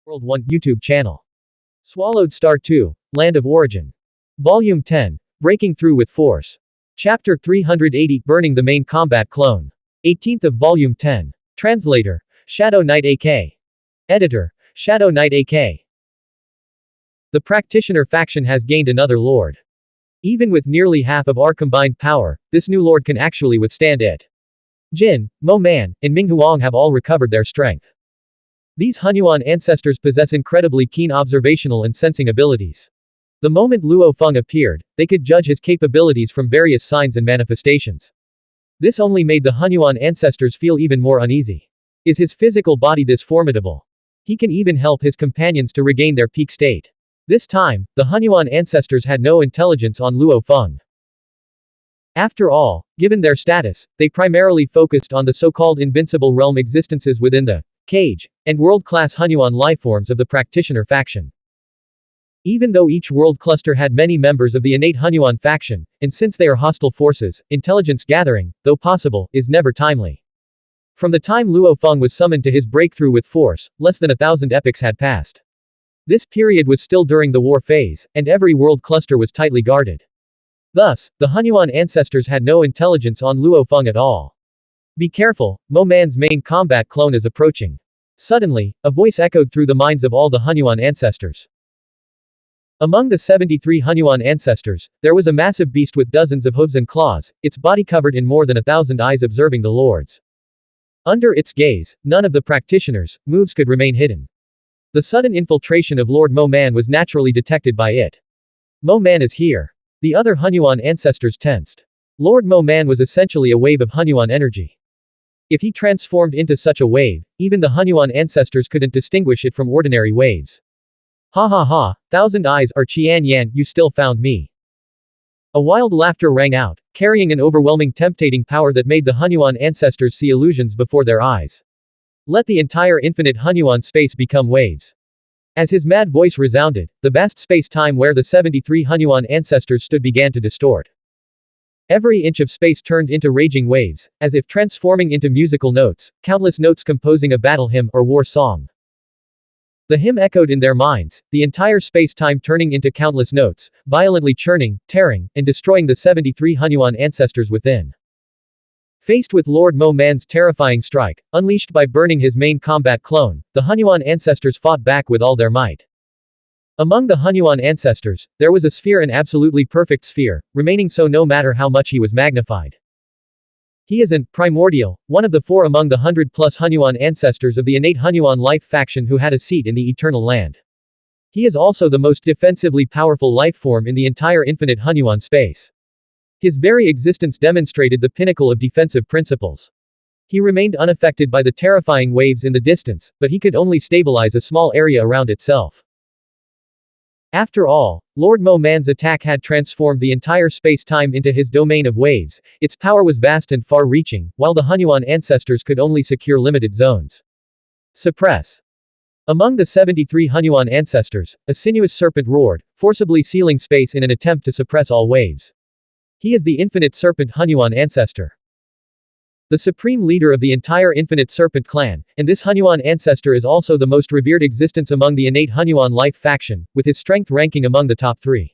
World 1 YouTube channel. Swallowed Star 2, Land of Origin. Volume 10, Breaking Through with Force. Chapter 380, Burning the Main Combat Clone. 18th of Volume 10. Translator, Shadow Knight AK. Editor, Shadow Knight AK. The practitioner faction has gained another lord. Even with nearly half of our combined power, this new lord can actually withstand it. Jin, Mo Man, and Ming Huang have all recovered their strength. These Xuanhuan ancestors possess incredibly keen observational and sensing abilities. The moment Luo Feng appeared, they could judge his capabilities from various signs and manifestations. This only made the Xuanhuan ancestors feel even more uneasy. Is his physical body this formidable? He can even help his companions to regain their peak state. This time, the Xuanhuan ancestors had no intelligence on Luo Feng. After all, given their status, they primarily focused on the so-called invincible realm existences within the cage and world-class Xuanhuan lifeforms of the practitioner faction. Even though each world cluster had many members of the innate Xuanhuan faction, and since they are hostile forces, intelligence gathering, though possible, is never timely. From the time Luo Feng was summoned to his breakthrough with force, less than 1,000 epochs had passed. This period was still during the war phase, and every world cluster was tightly guarded. Thus, the Xuanhuan ancestors had no intelligence on Luo Feng at all. Be careful, Mo Man's main combat clone is approaching. Suddenly, a voice echoed through the minds of all the Xuanhuan ancestors. Among the 73 Xuanhuan ancestors, there was a massive beast with dozens of hooves and claws, its body covered in more than 1,000 eyes observing the lords. Under its gaze, none of the practitioners' moves could remain hidden. The sudden infiltration of Lord Mo Man was naturally detected by it. Mo Man is here. The other Xuanhuan ancestors tensed. Lord Mo Man was essentially a wave of Xuanhuan energy. If he transformed into such a wave, even the Xuanhuan ancestors couldn't distinguish it from ordinary waves. Ha ha ha, 1,000 eyes, or Qian Yan, you still found me. A wild laughter rang out, carrying an overwhelming temptating power that made the Xuanhuan ancestors see illusions before their eyes. Let the entire infinite Xuanhuan space become waves. As his mad voice resounded, the vast space-time where the 73 Xuanhuan ancestors stood began to distort. Every inch of space turned into raging waves, as if transforming into musical notes, countless notes composing a battle hymn or war song. The hymn echoed in their minds, the entire space-time turning into countless notes, violently churning, tearing, and destroying the 73 Xuanhuan ancestors within. Faced with Lord Mo Man's terrifying strike, unleashed by burning his main combat clone, the Xuanhuan ancestors fought back with all their might. Among the Xuanhuan ancestors, there was a sphere, an absolutely perfect sphere, remaining so no matter how much he was magnified. He is an primordial, one of the 4 among the 100-plus Xuanhuan ancestors of the innate Xuanhuan life faction who had a seat in the eternal land. He is also the most defensively powerful life form in the entire infinite Xuanhuan space. His very existence demonstrated the pinnacle of defensive principles. He remained unaffected by the terrifying waves in the distance, but he could only stabilize a small area around itself. After all, Lord Mo Man's attack had transformed the entire space-time into his domain of waves. Its power was vast and far-reaching, while the Xuanhuan ancestors could only secure limited zones. Suppress. Among the 73 Xuanhuan ancestors, a sinuous serpent roared, forcibly sealing space in an attempt to suppress all waves. He is the infinite serpent Xuanhuan ancestor. The supreme leader of the entire infinite serpent clan, and this Xuanhuan ancestor is also the most revered existence among the innate Xuanhuan life faction, with his strength ranking among the top 3.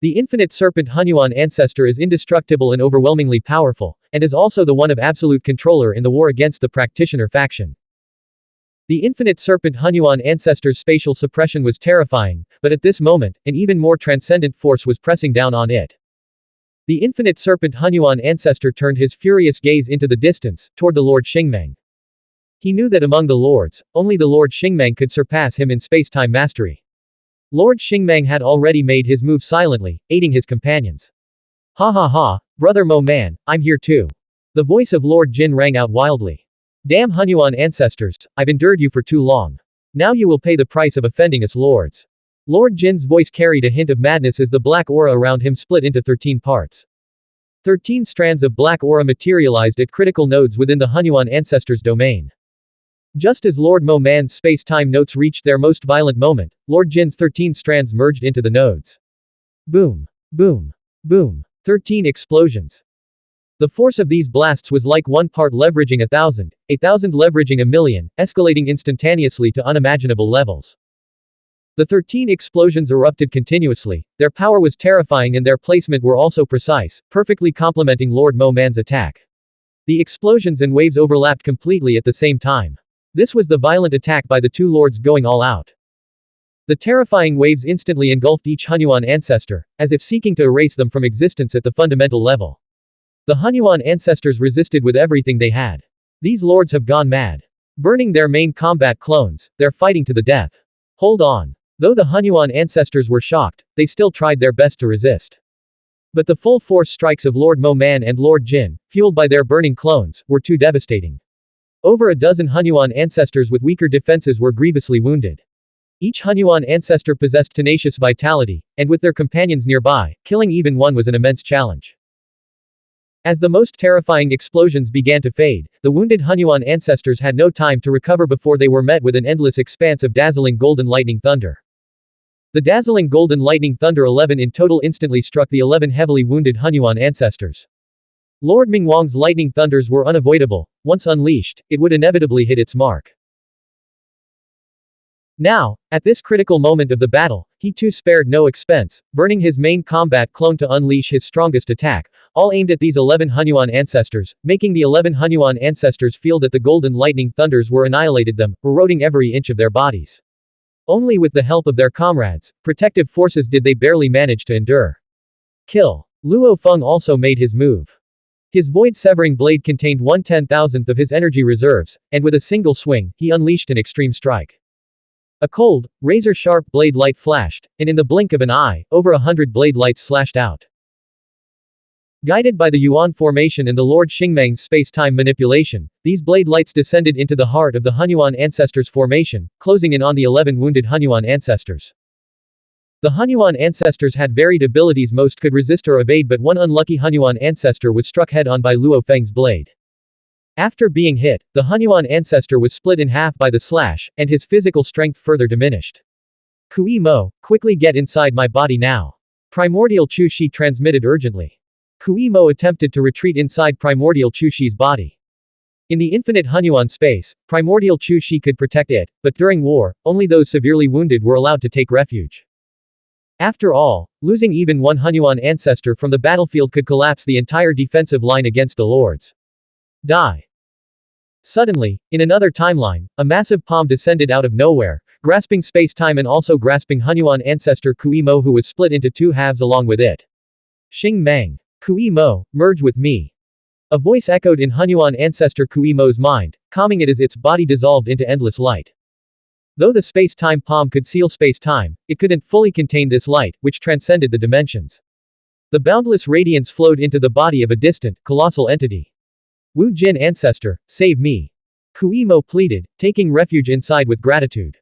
The infinite serpent Xuanhuan ancestor is indestructible and overwhelmingly powerful, and is also the one of absolute controller in the war against the practitioner faction. The infinite serpent Xuanhuan ancestor's spatial suppression was terrifying, but at this moment, an even more transcendent force was pressing down on it. The infinite serpent Xuanhuan ancestor turned his furious gaze into the distance, toward the Lord Xingmeng. He knew that among the lords, only the Lord Xingmeng could surpass him in space-time mastery. Lord Xingmeng had already made his move silently, aiding his companions. Ha ha ha, brother Mo Man, I'm here too. The voice of Lord Jin rang out wildly. Damn Xuanhuan ancestors, I've endured you for too long. Now you will pay the price of offending us lords. Lord Jin's voice carried a hint of madness as the black aura around him split into 13 parts. 13 strands of black aura materialized at critical nodes within the Xuanhuan ancestors' domain. Just as Lord Mo Man's space-time notes reached their most violent moment, Lord Jin's 13 strands merged into the nodes. Boom. Boom. Boom. 13 explosions. The force of these blasts was like 1 part leveraging 1,000, 1,000 leveraging 1,000,000, escalating instantaneously to unimaginable levels. The 13 explosions erupted continuously, their power was terrifying and their placement were also precise, perfectly complementing Lord Mo Man's attack. The explosions and waves overlapped completely at the same time. This was the violent attack by the two lords going all out. The terrifying waves instantly engulfed each Xuanhuan ancestor, as if seeking to erase them from existence at the fundamental level. The Xuanhuan ancestors resisted with everything they had. These lords have gone mad. Burning their main combat clones, they're fighting to the death. Hold on. Though the Xuanhuan ancestors were shocked, they still tried their best to resist. But the full force strikes of Lord Mo Man and Lord Jin, fueled by their burning clones, were too devastating. Over a dozen Xuanhuan ancestors with weaker defenses were grievously wounded. Each Xuanhuan ancestor possessed tenacious vitality, and with their companions nearby, killing even one was an immense challenge. As the most terrifying explosions began to fade, the wounded Xuanhuan ancestors had no time to recover before they were met with an endless expanse of dazzling golden lightning thunder. The dazzling golden lightning thunder 11 in total instantly struck the 11 heavily wounded Xuanhuan ancestors. Lord Mingwang's lightning thunders were unavoidable. Once unleashed, it would inevitably hit its mark. Now, at this critical moment of the battle, he too spared no expense, burning his main combat clone to unleash his strongest attack, all aimed at these 11 Xuanhuan ancestors, making the 11 Xuanhuan ancestors feel that the golden lightning thunders were annihilated them, eroding every inch of their bodies. Only with the help of their comrades, protective forces did they barely manage to endure. Kill. Luo Feng also made his move. His void-severing blade contained 1/10,000th of his energy reserves, and with a single swing, he unleashed an extreme strike. A cold, razor-sharp blade light flashed, and in the blink of an eye, over 100 blade lights slashed out. Guided by the Yuan formation and the Lord Xingmang's space-time manipulation, these blade lights descended into the heart of the Xuanhuan ancestors' formation, closing in on the 11 wounded Xuanhuan ancestors. The Xuanhuan ancestors had varied abilities, most could resist or evade, but one unlucky Xuanhuan ancestor was struck head-on by Luo Feng's blade. After being hit, the Xuanhuan ancestor was split in half by the slash, and his physical strength further diminished. Kui Mo, quickly get inside my body now. Primordial Chu Shi transmitted urgently. Kui Mo attempted to retreat inside Primordial Chu Shi's body. In the infinite Xuanhuan space, Primordial Chu Shi could protect it, but during war, only those severely wounded were allowed to take refuge. After all, losing even one Xuanhuan ancestor from the battlefield could collapse the entire defensive line against the lords. Die. Suddenly, in another timeline, a massive palm descended out of nowhere, grasping space-time and also grasping Xuanhuan ancestor Kui Mo, who was split into two halves along with it. Xing Mang. Kui Mo, merge with me. A voice echoed in Xuanhuan ancestor Kui Mo's mind, calming it as its body dissolved into endless light. Though the space-time palm could seal space-time, it couldn't fully contain this light, which transcended the dimensions. The boundless radiance flowed into the body of a distant, colossal entity. Wu Jin ancestor, save me. Kui Mo pleaded, taking refuge inside with gratitude.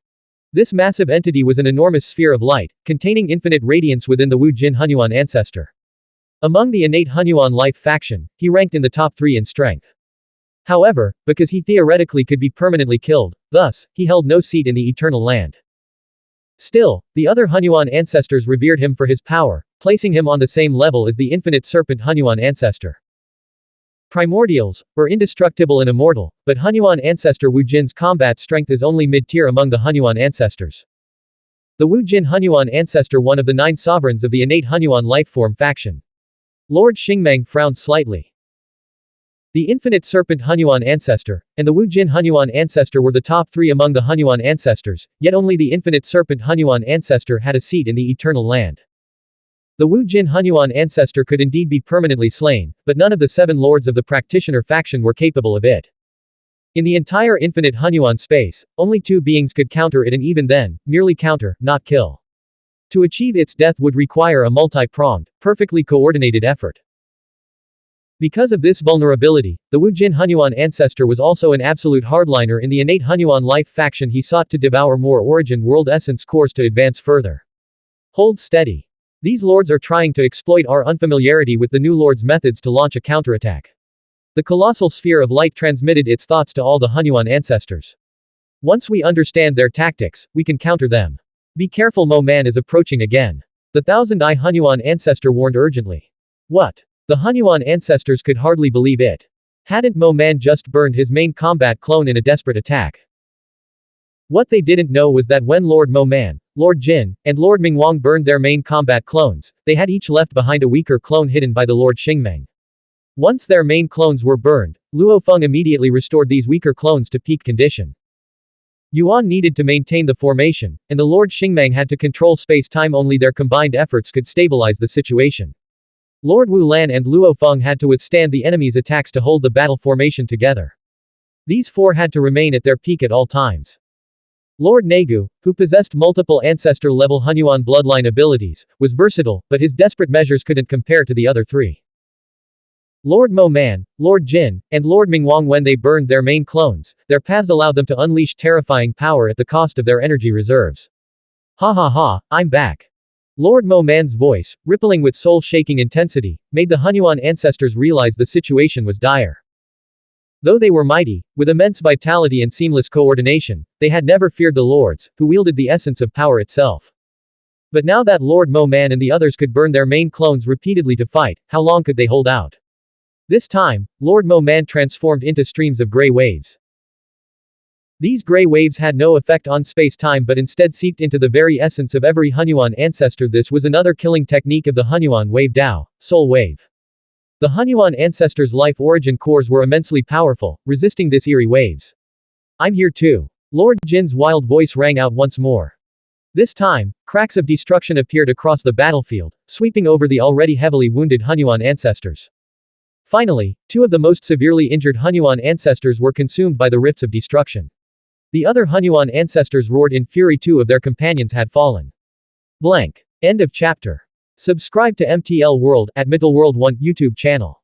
This massive entity was an enormous sphere of light, containing infinite radiance within the Wu Jin Xuanhuan ancestor. Among the innate Xuanhuan life faction, he ranked in the top 3 in strength. However, because he theoretically could be permanently killed, thus, he held no seat in the eternal land. Still, the other Xuanhuan ancestors revered him for his power, placing him on the same level as the infinite serpent Xuanhuan ancestor. Primordials were indestructible and immortal, but Xuanhuan ancestor Wu Jin's combat strength is only mid-tier among the Xuanhuan ancestors. The Wu Jin Xuanhuan ancestor, one of the 9 sovereigns of the innate Xuanhuan lifeform faction. Lord Xingmang frowned slightly. The infinite serpent Xuanhuan ancestor, and the Wu Jin Xuanhuan ancestor were the top 3 among the Xuanhuan ancestors, yet only the infinite serpent Xuanhuan ancestor had a seat in the eternal land. The Wu Jin Xuanhuan ancestor could indeed be permanently slain, but none of the 7 lords of the practitioner faction were capable of it. In the entire infinite Xuanhuan space, only 2 beings could counter it, and even then, merely counter, not kill. To achieve its death would require a multi-pronged, perfectly coordinated effort. Because of this vulnerability, the Wu Jin Xuanhuan ancestor was also an absolute hardliner in the innate Xuanhuan life faction. He sought to devour more origin world essence cores to advance further. Hold steady. These lords are trying to exploit our unfamiliarity with the new lord's methods to launch a counterattack. The colossal sphere of light transmitted its thoughts to all the Xuanhuan ancestors. Once we understand their tactics, we can counter them. Be careful, Mo Man is approaching again. The 1000-eye Xuanhuan ancestor warned urgently. What? The Hunyuan ancestors could hardly believe it. Hadn't Mo Man just burned his main combat clone in a desperate attack? What they didn't know was that when Lord Mo Man, Lord Jin, and Lord Mingwang burned their main combat clones, they had each left behind a weaker clone hidden by the Lord Xingmeng. Once their main clones were burned, Luo Feng immediately restored these weaker clones to peak condition. Yuan needed to maintain the formation, and the Lord Xingmeng had to control space-time. Only their combined efforts could stabilize the situation. Lord Wu Lan and Luo Feng had to withstand the enemy's attacks to hold the battle formation together. These four had to remain at their peak at all times. Lord Negu, who possessed multiple ancestor-level Hunyuan bloodline abilities, was versatile, but his desperate measures couldn't compare to the other three. Lord Mo Man, Lord Jin, and Lord Mingwang, when they burned their main clones, their paths allowed them to unleash terrifying power at the cost of their energy reserves. Ha ha ha, I'm back. Lord Mo Man's voice, rippling with soul-shaking intensity, made the Hunyuan ancestors realize the situation was dire. Though they were mighty, with immense vitality and seamless coordination, they had never feared the lords, who wielded the essence of power itself. But now that Lord Mo Man and the others could burn their main clones repeatedly to fight, how long could they hold out? This time, Lord Mo Man transformed into streams of gray waves. These gray waves had no effect on space-time but instead seeped into the very essence of every Hunyuan ancestor. This was another killing technique of the Hunyuan wave Dao, soul wave. The Hunyuan ancestors' life origin cores were immensely powerful, resisting this eerie waves. I'm here too. Lord Jin's wild voice rang out once more. This time, cracks of destruction appeared across the battlefield, sweeping over the already heavily wounded Hunyuan ancestors. Finally, two of the most severely injured Hunyuan ancestors were consumed by the rifts of destruction. The other Hunyuan ancestors roared in fury. Two of their companions had fallen. Blank. End of chapter. Subscribe to MTL World at Mittelworld 1 YouTube channel.